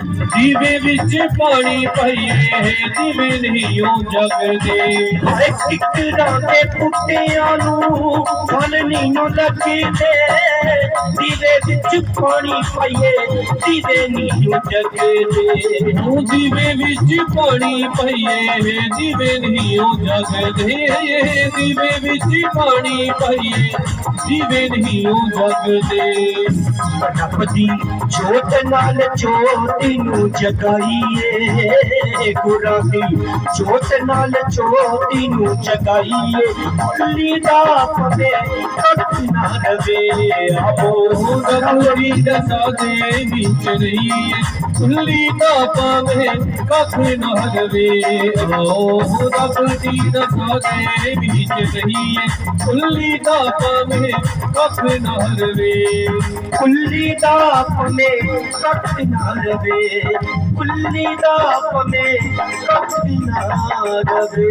ਦੀਵੇ ਵਿੱਚ ਪਾਣੀ ਪਾਈਏ ਦੀਵੇ ਨਹੀਂ ਉਹ ਜਗਦੇ। ਟਿਕਰਾਂ ਦੇ ਬੂਟਿਆਂ ਨੂੰ ਫਲ ਨਹੀਂ ਲੱਗਦੇ, ਦੀਵੇ ਵਿੱਚ ਪਾਣੀ ਪਾਈਏ ਦੀਵੇ ਨਹੀਂ ਉਹ ਜਗਦੇ। ਉਹ ਦੀਵੇ ਵਿੱਚ ਪਾਣੀ ਪਾਈਏ ਦੀਵੇ ਨਹੀਂ ਉਹ ਜਗਦੇ। ਦੀਵੇ ਵਿੱਚ ਪਾਣੀ ਪਾਈਏ ਦੀਵੇ ਨਹੀਂ ਉਹ ਜਗਦੇ। ਰੱਬ ਦੀ ਜੋਤ ਨਾਲ ਜੋਤੀ ਨੂੰ ਜਗਾਈਏ, ਗੁਰਾਂ ਦੀ ਜੋਤ ਨਾਲ ਜੋਤੀ ਨੂੰ ਜਗਾਈਏ। ਕੁੱਲੀ ਦਾ ਪਵੇ ਕੱਖ ਨਾ ਰਵੇ, ਆਹੋ ਰੱਬੀ ਦਸਾਂ ਦੇ ਵਿੱਚ ਰਹੀਏ ਕੁੱਲੀ ਦਾ ਪਾਵੇ ਕੱਖ ਨਾ ਰਵੇ। ਆਹੋ ਰੱਬੀ ਦਸਾਂ ਦੇ ਵਿੱਚ ਰਹੀਏ ਕੁੱਲੀ ਦਾ ਪਾਵੇ ਕੱਖ ਨਾ ਰਵੇ। ਕੁੱਲੀ ਦਾ ਪਵੇ ਕੱਖ ਨਾ ਰਵੇ, ਕੁੱਲੀ ਦਾ ਪਵੇ ਕੱਖ ਨਾ ਰਵੇ।